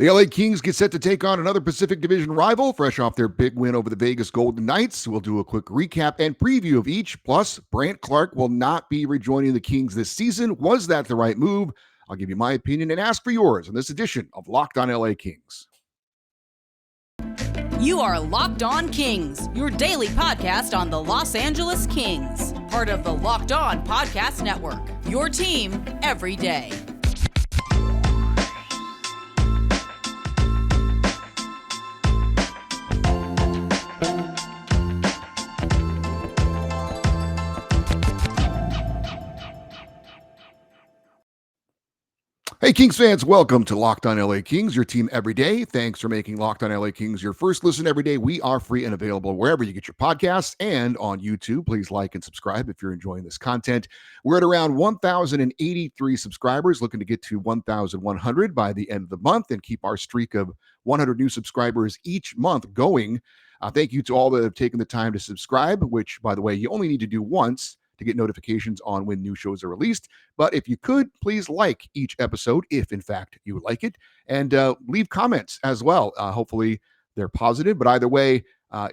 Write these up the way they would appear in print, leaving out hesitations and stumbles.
The LA Kings get set to take on another Pacific Division rival, fresh off their big win over the Vegas Golden Knights. We'll do a quick recap and preview of each. Plus, Brandt Clarke will not be rejoining the Kings this season. Was that the right move? I'll give you my opinion and ask for yours in this edition of Locked on LA Kings. You are Locked On Kings, your daily podcast on the Los Angeles Kings, part of the Locked On Podcast Network, your team every day. Hey, Kings fans, welcome to Locked on LA Kings, your team every day. Thanks for making Locked on LA Kings your first listen every day. We are free and available wherever you get your podcasts and on YouTube. Please like and subscribe if you're enjoying this content. We're at around 1,083 subscribers, looking to get to 1,100 by the end of the month and keep our streak of 100 new subscribers each month going. Thank you to all that have taken the time to subscribe, which, by the way, you only need to do once to get notifications on when new shows are released. But if you could, please like each episode, if in fact you would like it, and leave comments as well. Hopefully they're positive, but either way,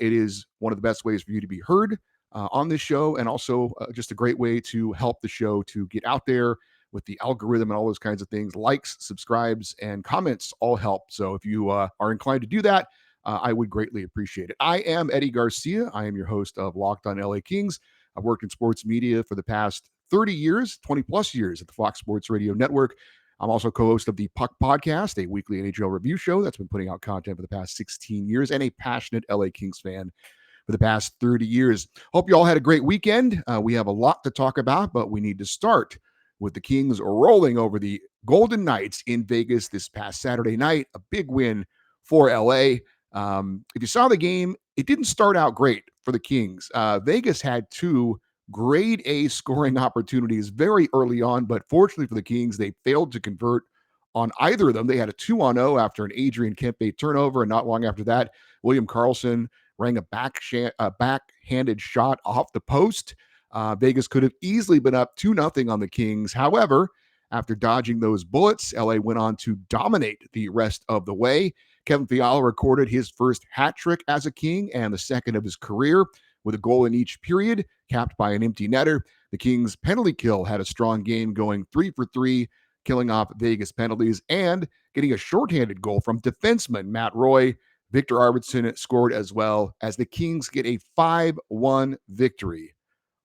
it is one of the best ways for you to be heard on this show, and also just a great way to help the show to get out there with the algorithm and all those kinds of things. Likes, subscribes, and comments all help. So if you are inclined to do that, I would greatly appreciate it. I am Eddie Garcia. I am your host of Locked on LA Kings. I've worked in sports media for the past 30 years, 20 plus years at the Fox Sports Radio Network. I'm also co-host of the Puck Podcast, a weekly NHL review show that's been putting out content for the past 16 years, and a passionate LA Kings fan for the past 30 years. Hope you all had a great weekend. We have a lot to talk about, but we need to start with the Kings rolling over the Golden Knights in Vegas this past Saturday night. A big win for LA. If you saw the game, it didn't start out great for the Kings. Vegas had two grade A scoring opportunities very early on, but fortunately for the Kings, they failed to convert on either of them. They had a 2-on-0 after an Adrian Kempe turnover, and not long after that, William Karlsson rang a backhanded shot off the post. Vegas could have easily been up 2-0 on the Kings. However, after dodging those bullets, LA went on to dominate the rest of the way. Kevin Fiala recorded his first hat trick as a King and the second of his career, with a goal in each period, capped by an empty netter. The Kings' penalty kill had a strong game, going 3 for 3, killing off Vegas penalties and getting a shorthanded goal from defenseman Matt Roy. Victor Arvidsson scored as well, as the Kings get a 5-1 victory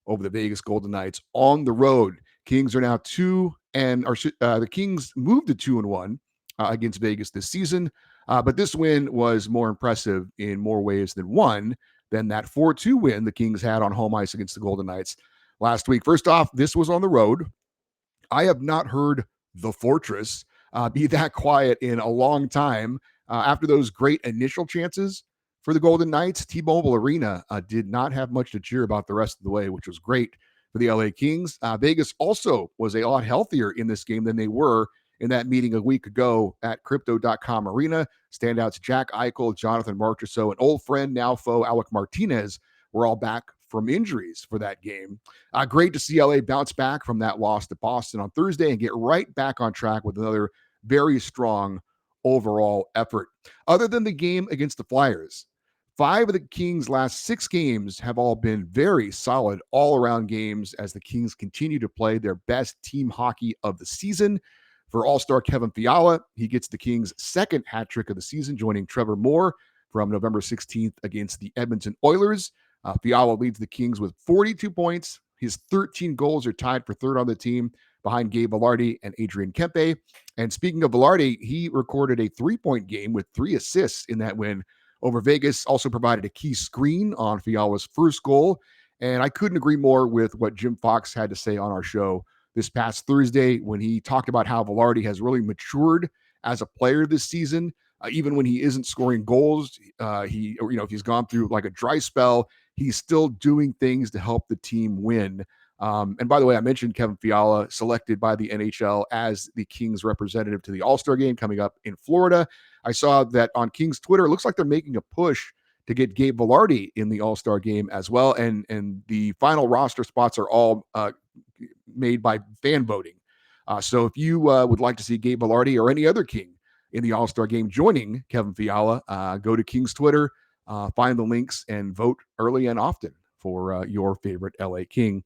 over the Vegas Golden Knights on the road. Kings are now the Kings moved to 2-1 against Vegas this season. But this win was more impressive in more ways than one than that 4-2 win the Kings had on home ice against the Golden Knights last week. First off, this was on the road. I have not heard the Fortress be that quiet in a long time. After those great initial chances for the Golden Knights, T-Mobile Arena did not have much to cheer about the rest of the way, which was great for the LA Kings. Vegas also was a lot healthier in this game than they were in that meeting a week ago at Crypto.com Arena. Standouts Jack Eichel, Jonathan Marchessault, and old friend, now foe, Alec Martinez were all back from injuries for that game. Great to see LA bounce back from that loss to Boston on Thursday and get right back on track with another very strong overall effort. Other than the game against the Flyers, 5 of the Kings' last 6 games have all been very solid all-around games as the Kings continue to play their best team hockey of the season. For All-Star Kevin Fiala, he gets the Kings' second hat trick of the season, joining Trevor Moore from November 16th against the Edmonton Oilers. Fiala leads the Kings with 42 points. His 13 goals are tied for third on the team, behind Gabe Vilardi and Adrian Kempe. And speaking of Vilardi, he recorded a 3-point game with 3 assists in that win over Vegas. Also provided a key screen on Fiala's first goal. And I couldn't agree more with what Jim Fox had to say on our show this past Thursday when he talked about how Vilardi has really matured as a player this season. Even when he isn't scoring goals, if he's gone through like a dry spell, he's still doing things to help the team win. And by the way, I mentioned Kevin Fiala, selected by the NHL as the Kings representative to the All-Star game coming up in Florida. I saw that on Kings Twitter. It looks like they're making a push to get Gabe Vilardi in the All-Star game as well. And the final roster spots are all made by fan voting. So if you would like to see Gabe Vilardi or any other King in the All-Star game joining Kevin Fiala. Go to Kings Twitter, find the links, and vote early and often for your favorite LA King.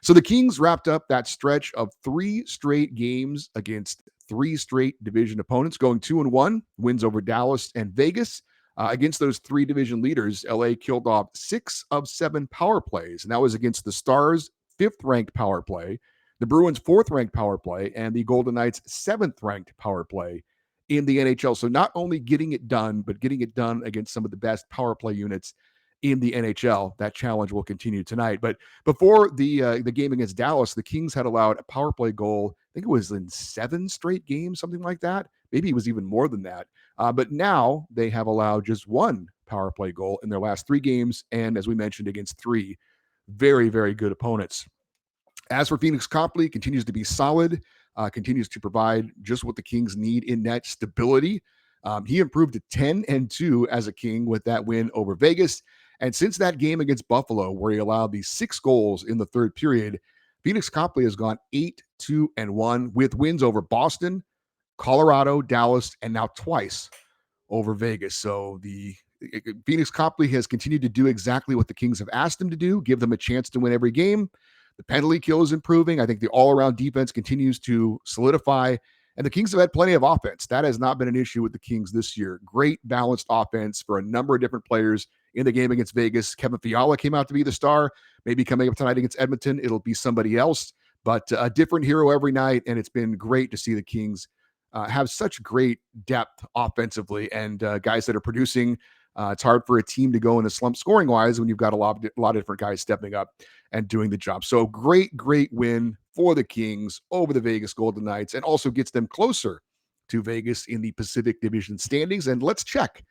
So the Kings wrapped up that stretch of 3 straight games against 3 straight division opponents, going 2-1, wins over Dallas and Vegas. Against those 3 division leaders, LA killed off 6 of 7 power plays, and that was against the Stars' 5th-ranked power play, the Bruins' 4th-ranked power play, and the Golden Knights' 7th-ranked power play in the NHL. So not only getting it done, but getting it done against some of the best power play units in the NHL. That challenge will continue tonight. But before the game against Dallas, the Kings had allowed a power play goal. I think it was in 7 straight games, something like that. Maybe it was even more than that. But now they have allowed just 1 power play goal in their last 3 games. And as we mentioned, against 3 very, very good opponents. As for Phoenix Copley, continues to be solid, continues to provide just what the Kings need in net stability. He improved to 10-2 as a King with that win over Vegas. And since that game against Buffalo, where he allowed these 6 goals in the third period, Phoenix Copley has gone 8-2-1 with wins over Boston, Colorado, Dallas, and now twice over Vegas. So the Phoenix Copley has continued to do exactly what the Kings have asked him to do, give them a chance to win every game. The penalty kill is improving. I think the all-around defense continues to solidify, and the Kings have had plenty of offense. That has not been an issue with the Kings this year. Great balanced offense for a number of different players in the game against Vegas. Kevin Fiala came out to be the star. Maybe coming up tonight against Edmonton, it'll be somebody else, but a different hero every night, and it's been great to see the Kings have such great depth offensively and guys that are producing. It's hard for a team to go in a slump scoring-wise when you've got a lot of different guys stepping up and doing the job. So great win for the Kings over the Vegas Golden Knights, and also gets them closer to Vegas in the Pacific Division standings. And let's check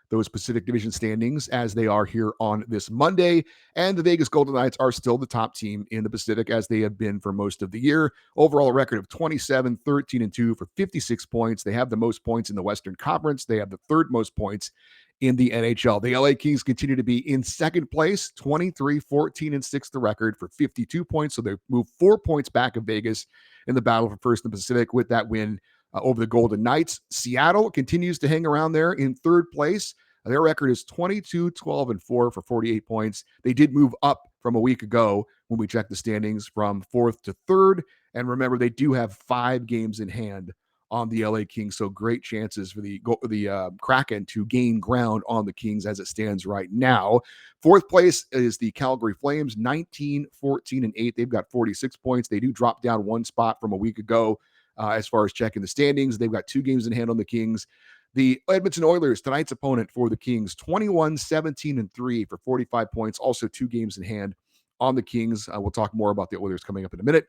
those Pacific Division standings as they are here on this Monday. And the Vegas Golden Knights are still the top team in the Pacific, as they have been for most of the year. Overall, a record of 27-13-2 for 56 points. They have the most points in the Western Conference. They have the 3rd most points in the NHL. The LA Kings continue to be in 2nd place, 23-14-6 the record for 52 points. So they move 4 points back of Vegas in the battle for first in the Pacific with that win over the Golden Knights. Seattle continues to hang around there in 3rd place. Their record is 22-12-4 for 48 points. They did move up from a week ago when we checked the standings from 4th to 3rd. And remember, they do have 5 games in hand on the LA Kings. So great chances for the Kraken to gain ground on the Kings as it stands right now. 4th place is the Calgary Flames, 19-14-8. They've got 46 points. They do drop down 1 spot from a week ago as far as checking the standings. They've got 2 games in hand on the Kings. The Edmonton Oilers, tonight's opponent for the Kings, 21-17-3 for 45 points. Also 2 games in hand on the Kings. We'll talk more about the Oilers coming up in a minute.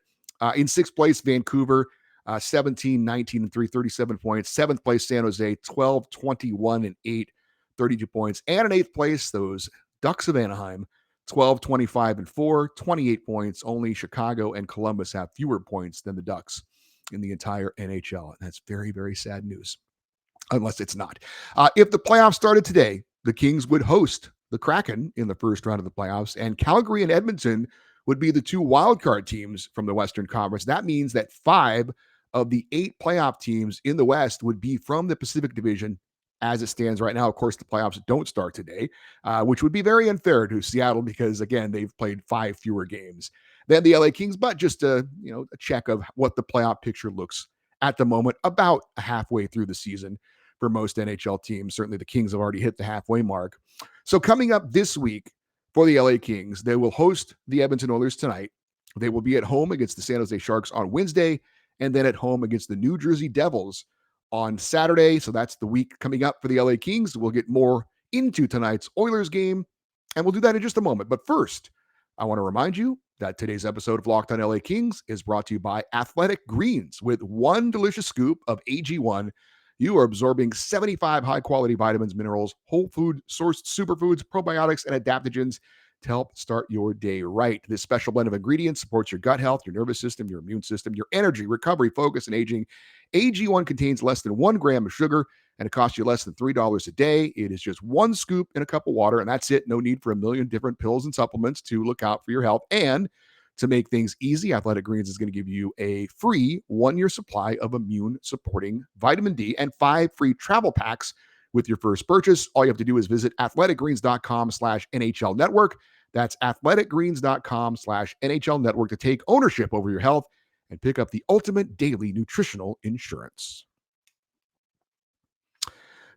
In 6th place, Vancouver, 17-19-3, 37 points. 7th place, San Jose, 12-21-8, 32 points. And in 8th place, those Ducks of Anaheim, 12-25-4, 28 points. Only Chicago and Columbus have fewer points than the Ducks in the entire NHL. And that's very, very sad news, unless it's not. If the playoffs started today, the Kings would host the Kraken in the first round of the playoffs, and Calgary and Edmonton would be the 2 wildcard teams from the Western Conference. That means that 5 of the 8 playoff teams in the West would be from the Pacific Division as it stands right now. Of course, the playoffs don't start today, which would be very unfair to Seattle because, again, they've played 5 fewer games than the LA Kings, but just a check of what the playoff picture looks at the moment, about halfway through the season for most NHL teams. Certainly the Kings have already hit the halfway mark. So coming up this week for the LA Kings, they will host the Edmonton Oilers tonight. They will be at home against the San Jose Sharks on Wednesday, and then at home against the New Jersey Devils on Saturday. So that's the week coming up for the LA Kings. We'll get more into tonight's Oilers game, and we'll do that in just a moment. But first, I want to remind you that today's episode of Locked on LA Kings is brought to you by Athletic Greens. With 1 delicious scoop of AG1, you are absorbing 75 high-quality vitamins, minerals, whole food sourced superfoods, probiotics, and adaptogens to help start your day right. This special blend of ingredients supports your gut health, your nervous system, your immune system, your energy, recovery, focus, and aging. AG1 contains less than 1 gram of sugar, and it costs you less than $3 a day. It is just 1 scoop in a cup of water, and that's it. No need for a million different pills and supplements to look out for your health. And To make things easy, Athletic Greens is going to give you a free 1-year supply of immune supporting vitamin D and 5 free travel packs with your first purchase. All you have to do is visit athleticgreens.com/NHL network. That's athleticgreens.com/NHL network to take ownership over your health and pick up the ultimate daily nutritional insurance.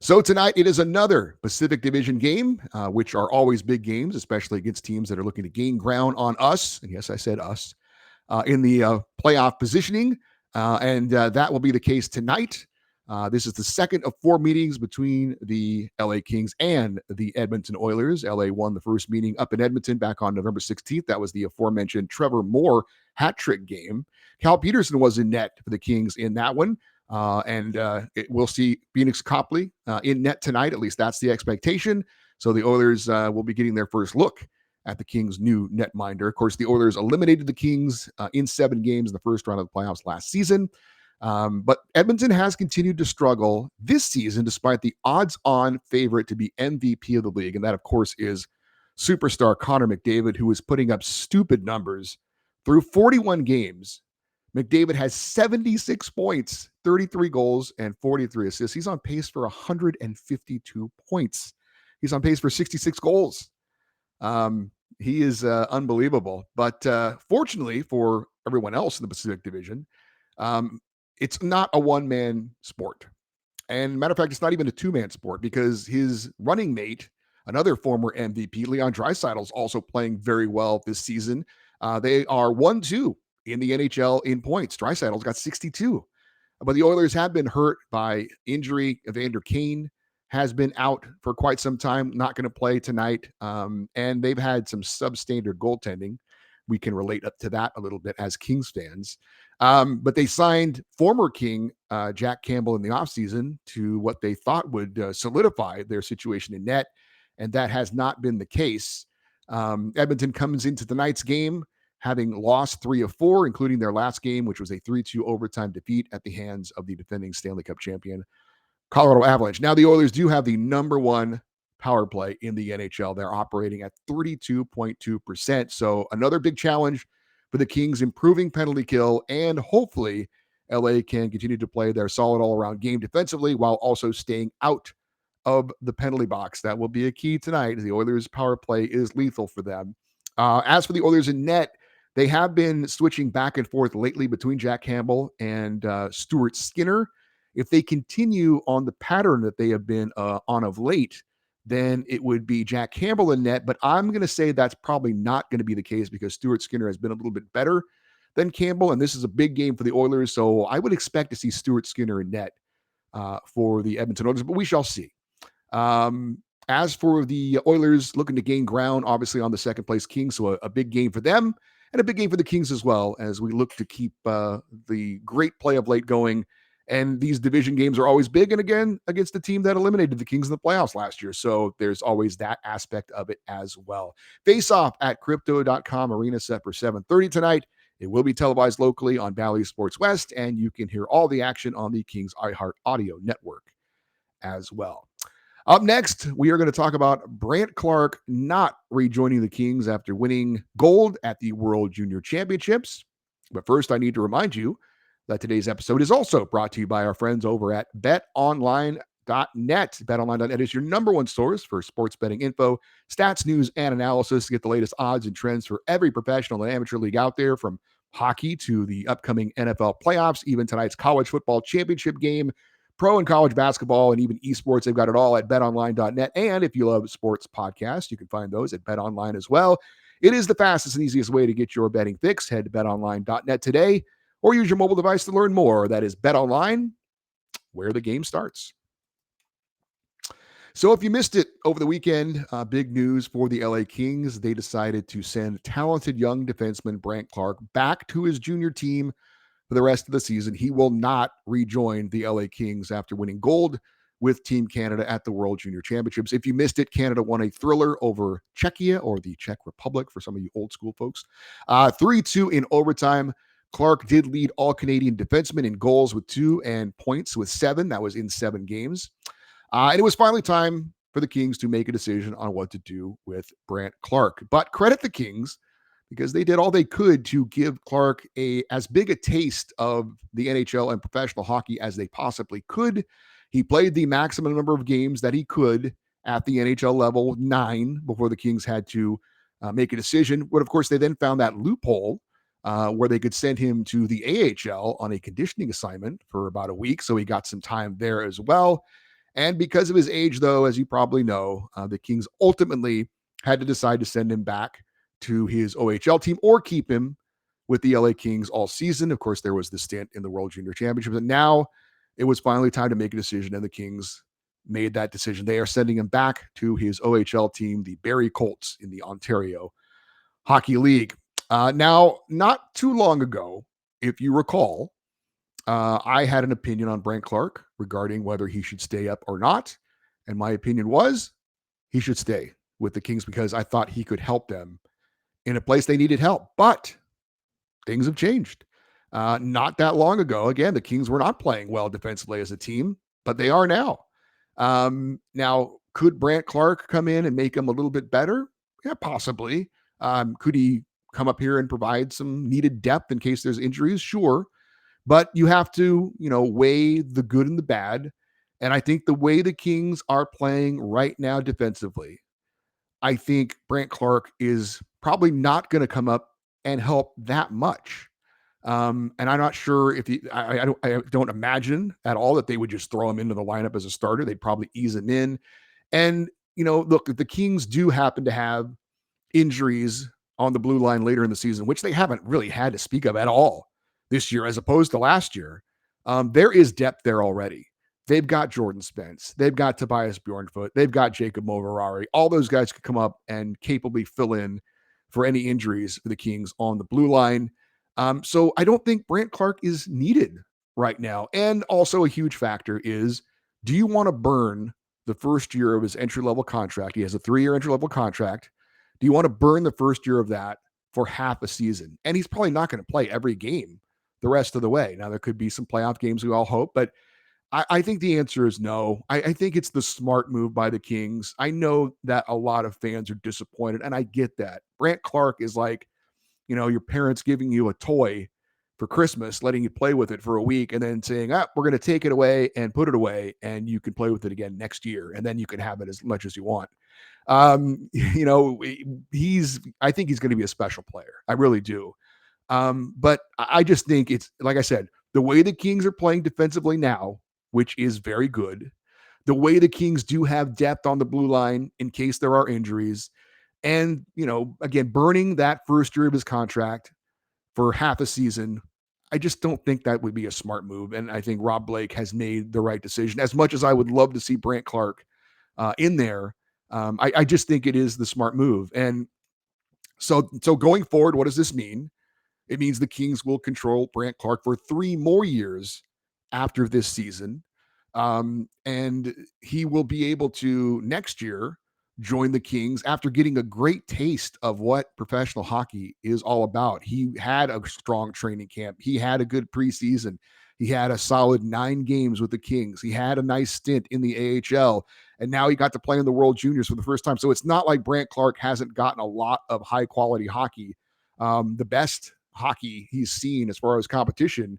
So tonight it is another Pacific Division game, which are always big games, especially against teams that are looking to gain ground on us. And yes, I said us in the playoff positioning, and that will be the case tonight. This is the second of 4 meetings between the LA Kings and the Edmonton Oilers. LA won the first meeting up in Edmonton back on November 16th. That was the aforementioned Trevor Moore hat trick game. Cal Peterson was in net for the Kings in that one. We'll see Phoenix Copley in net tonight. At least that's the expectation. So the Oilers will be getting their first look at the Kings' new netminder. Of course, the Oilers eliminated the Kings in 7 games in the first round of the playoffs last season. But Edmonton has continued to struggle this season, despite the odds-on favorite to be MVP of the league. And that, of course, is superstar Connor McDavid, who is putting up stupid numbers through 41 games. McDavid has 76 points, 33 goals, and 43 assists. He's on pace for 152 points. He's on pace for 66 goals. He is unbelievable. But fortunately for everyone else in the Pacific Division, it's not a one-man sport. And matter of fact, it's not even a two-man sport because his running mate, another former MVP, Leon Draisaitl, is also playing very well this season. They are 1-2 in the NHL in points. Draisaitl's got 62. But the Oilers have been hurt by injury. Evander Kane has been out for quite some time, not going to play tonight. And they've had some substandard goaltending. We can relate up to that a little bit as Kings fans. But they signed former King Jack Campbell in the offseason to what they thought would solidify their situation in net. And that has not been the case. Edmonton comes into tonight's game having lost 3 of 4, including their last game, which was a 3-2 overtime defeat at the hands of the defending Stanley Cup champion, Colorado Avalanche. Now, the Oilers do have the number 1 power play in the NHL. They're operating at 32.2%. So another big challenge for the Kings, improving penalty kill, and hopefully LA can continue to play their solid all-around game defensively while also staying out of the penalty box. That will be a key tonight. The Oilers' power play is lethal for them. As for the Oilers in net, they have been switching back and forth lately between Jack Campbell and Stuart Skinner. If they continue on the pattern that they have been on of late, then it would be Jack Campbell in net. But I'm going to say that's probably not going to be the case because Stuart Skinner has been a little bit better than Campbell, and this is a big game for the Oilers. So I would expect to see Stuart Skinner in net for the Edmonton Oilers, but we shall see. As for the Oilers looking to gain ground, obviously on the second place Kings, so a big game for them and a big game for the Kings as well, as we look to keep the great play of late going. And these division games are always big, and again, against the team that eliminated the Kings in the playoffs last year. So there's always that aspect of it as well. Face off at crypto.com arena set for 7:30 tonight. It will be televised locally on Bally Sports West, and you can hear all the action on the Kings iHeart Audio Network as well. Up next, we are going to talk about Brandt Clarke not rejoining the Kings after winning gold at the World Junior Championships. But first, I need to remind you that today's episode is also brought to you by our friends over at BetOnline.net. BetOnline.net is your number 1 source for sports betting info, stats, news, and analysis to get the latest odds and trends for every professional and amateur league out there, from hockey to the upcoming NFL playoffs, even tonight's college football championship game, pro and college basketball, and even esports. They've got it all at betonline.net. And if you love sports podcasts, you can find those at BetOnline as well. It is the fastest and easiest way to get your betting fix. Head to betonline.net today or use your mobile device to learn more. That is BetOnline, where the game starts. So if you missed it over the weekend, big news for the LA Kings. They decided to send talented young defenseman Brandt Clarke back to his junior team for the rest of the season. He will not rejoin the LA Kings after winning gold with Team Canada at the World Junior Championships. If you missed it, Canada won a thriller over Czechia, or the Czech Republic for some of you old school folks. 3-2 in overtime. Clarke did lead all Canadian defensemen in goals with 2 and points with 7. That was in 7 games. And it was finally time for the Kings to make a decision on what to do with Brandt Clarke. But credit the Kings. because they did all they could to give Clarke a as big a taste of the NHL and professional hockey as they possibly could. He played the maximum number of games that he could at the NHL level, 9, before the Kings had to make a decision. But of course, they then found that loophole where they could send him to the AHL on a conditioning assignment for about a week. So he got some time there as well. And because of his age, though, as you probably know, the Kings ultimately had to decide to send him back to his OHL team or keep him with the LA Kings all season. Of course, there was the stint in the World Junior Championship. And now it was finally time to make a decision, and the Kings made that decision. They are sending him back to his OHL team, the Barrie Colts in the Ontario Hockey League. Now, not too long ago, if you recall, I had an opinion on Brandt Clarke regarding whether he should stay up or not. And my opinion was he should stay with the Kings because I thought he could help them in a place they needed help. But things have changed. Not that long ago, again, the Kings were not playing well defensively as a team, but they are now. Now, could Brandt Clarke come in and make them a little bit better? Yeah, possibly. Could he come up here and provide some needed depth in case there's injuries? Sure. But you have to, weigh the good and the bad. And I think the way the Kings are playing right now defensively, I think Brandt Clarke is probably not going to come up and help that much. And I'm not sure if I don't imagine at all that they would just throw him into the lineup as a starter. They'd probably ease him in. And, look, the Kings do happen to have injuries on the blue line later in the season, which they haven't really had to speak of at all this year, as opposed to last year. There is depth there already. They've got Jordan Spence. They've got Tobias Bjornfoot. They've got Jacob Moverari. All those guys could come up and capably fill in for any injuries for the Kings on the blue line. So I don't think Brandt Clarke is needed right now. And also a huge factor is, do you want to burn the first year of his entry-level contract? He has a 3-year entry-level contract. Do you want to burn the first year of that for half a season? And he's probably not going to play every game the rest of the way. Now, there could be some playoff games, we all hope, but I think the answer is no. I think it's the smart move by the Kings. I know that a lot of fans are disappointed, and I get that. Brandt Clarke is like, your parents giving you a toy for Christmas, letting you play with it for a week, and then saying, we're going to take it away and put it away, and you can play with it again next year, and then you can have it as much as you want. I think he's going to be a special player. I really do. But I just think it's, like I said, the way the Kings are playing defensively now, which is very good, the way the Kings do have depth on the blue line in case there are injuries, and, again, burning that first year of his contract for half a season, I just don't think that would be a smart move. And I think Rob Blake has made the right decision. As much as I would love to see Brandt Clarke in there, I just think it is the smart move. And so going forward, what does this mean? It means the Kings will control Brandt Clarke for 3 more years after this season. And he will be able to next year join the Kings after getting a great taste of what professional hockey is all about. He had a strong training camp. He had a good preseason. He had a solid 9 games with the Kings. He had a nice stint in the AHL, and now he got to play in the World Juniors for the first time. So it's not like Brandt Clarke hasn't gotten a lot of high quality hockey. The best hockey he's seen as far as competition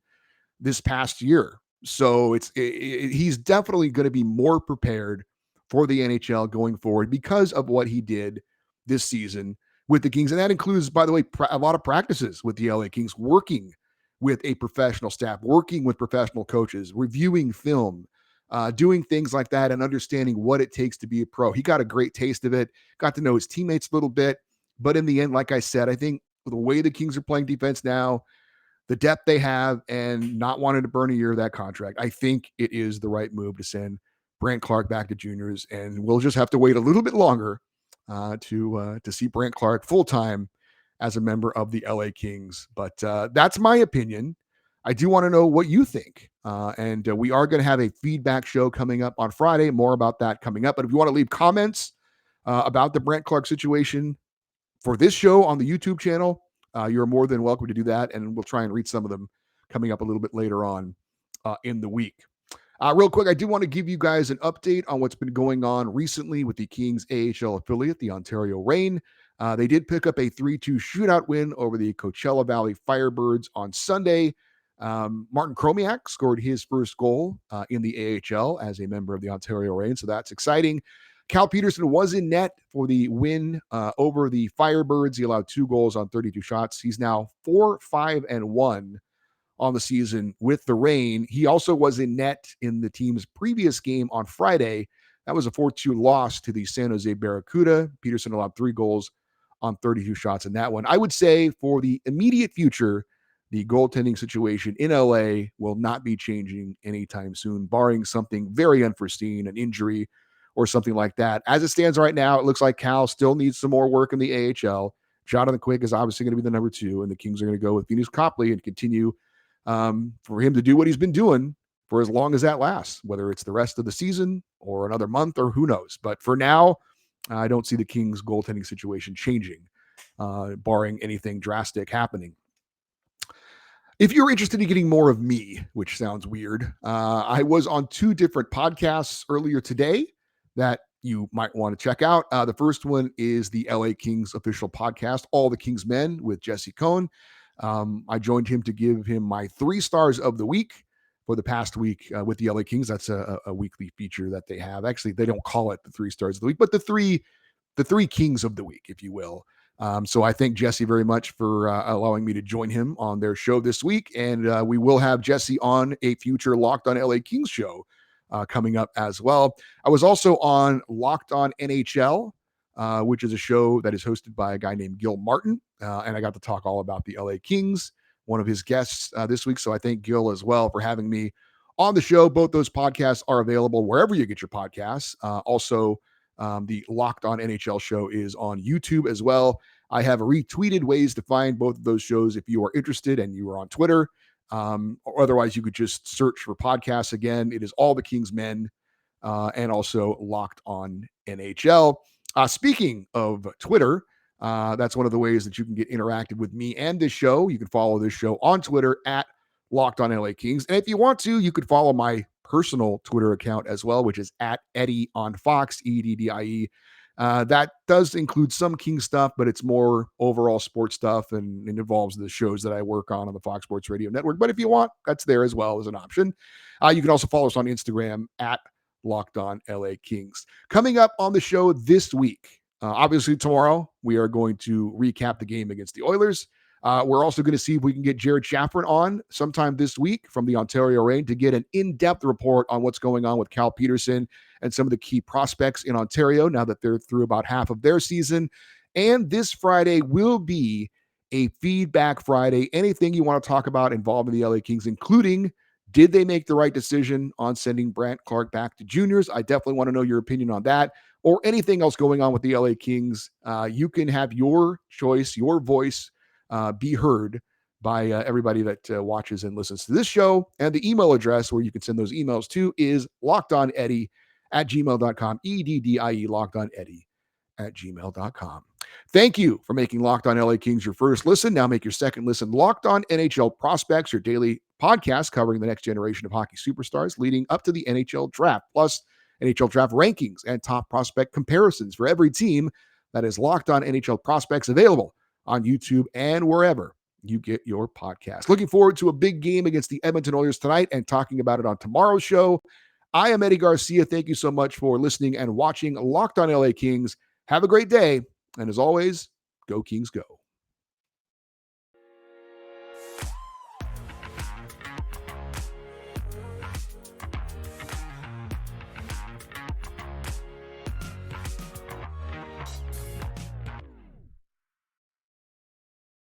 this past year. So he's definitely going to be more prepared for the NHL going forward because of what he did this season with the Kings. And that includes, by the way, a lot of practices with the LA Kings, working with a professional staff, working with professional coaches, reviewing film, doing things like that, and understanding what it takes to be a pro. He got a great taste of it, got to know his teammates a little bit. But in the end, like I said, I think the way the Kings are playing defense now, the depth they have, and not wanting to burn a year of that contract, I think it is the right move to send Brandt Clarke back to juniors. And we'll just have to wait a little bit longer to see Brandt Clarke full-time as a member of the LA Kings. But that's my opinion. I do want to know what you think. And we are going to have a feedback show coming up on Friday. More about that coming up. But if you want to leave comments about the Brandt Clarke situation for this show on the YouTube channel, you're more than welcome to do that, and we'll try and read some of them coming up a little bit later on in the week. Real quick, I do want to give you guys an update on what's been going on recently with the Kings AHL affiliate, the Ontario Reign. They did pick up a 3-2 shootout win over the Coachella Valley Firebirds on Sunday. Martin Chromiak scored his first goal in the AHL as a member of the Ontario Reign, so that's exciting. Cal Peterson was in net for the win over the Firebirds. He allowed 2 goals on 32 shots. He's now 4-5-1 on the season with the Reign. He also was in net in the team's previous game on Friday. That was a 4-2 loss to the San Jose Barracuda. Peterson allowed 3 goals on 32 shots in that one. I would say for the immediate future, the goaltending situation in LA will not be changing anytime soon, barring something very unforeseen, an injury or something like that. As it stands right now, it looks like Cal still needs some more work in the AHL. Jonathan Quick is obviously going to be the number 2, and the Kings are going to go with Phoenix Copley and continue for him to do what he's been doing for as long as that lasts, whether it's the rest of the season or another month or who knows. But for now, I don't see the Kings goaltending situation changing, barring anything drastic happening. If you're interested in getting more of me, which sounds weird, I was on 2 different podcasts earlier today that you might want to check out. The first one is the LA Kings official podcast, All the Kings Men, with Jesse Cohn. I joined him to give him my 3 stars of the week for the past week with the LA Kings. That's a weekly feature that they have. Actually, they don't call it the 3 stars of the week, but the three Kings of the week, if you will. So I thank Jesse very much for allowing me to join him on their show this week. And we will have Jesse on a future Locked on LA Kings show coming up as well. I was also on Locked on NHL, which is a show that is hosted by a guy named Gil Martin. And I got to talk all about the LA Kings, one of his guests this week. So I thank Gil as well for having me on the show. Both those podcasts are available wherever you get your podcasts. Also, the Locked on NHL show is on YouTube as well. I have retweeted ways to find both of those shows if you are interested and you are on Twitter. Or otherwise, you could just search for podcasts. Again, it is All the Kings Men and also Locked on NHL. Speaking of Twitter, that's one of the ways that you can get interactive with me and this show. You can follow this show on Twitter at Locked on LA Kings. And if you want to, you could follow my personal Twitter account as well, which is at Eddie on Fox, EDDIE. That does include some King stuff, but it's more overall sports stuff and it involves the shows that I work on the Fox Sports Radio Network. But if you want, that's there as well as an option. You can also follow us on Instagram at Locked on LA Kings. Coming up on the show this week, obviously tomorrow, we are going to recap the game against the Oilers. We're also going to see if we can get Jared Shaffron on sometime this week from the Ontario Reign to get an in-depth report on what's going on with Cal Peterson and some of the key prospects in Ontario now that they're through about half of their season. And this Friday will be a Feedback Friday. Anything you want to talk about involving the LA Kings, including did they make the right decision on sending Brandt Clarke back to juniors? I definitely want to know your opinion on that or anything else going on with the LA Kings. You can have your choice, your voice be heard by everybody that watches and listens to this show. And the email address where you can send those emails to is lockedoneddie@gmail.com, EDDIE, lockedoneddie@gmail.com. Thank you for making Locked on LA Kings your first listen. Now make your second listen Locked on NHL Prospects, your daily podcast covering the next generation of hockey superstars leading up to the NHL draft, plus NHL draft rankings and top prospect comparisons for every team. That is Locked on NHL Prospects, available on YouTube and wherever you get your podcast. Looking forward to a big game against the Edmonton Oilers tonight and talking about it on tomorrow's show. I am Eddie Garcia. Thank you so much for listening and watching Locked on LA Kings. Have a great day. And as always, go Kings go.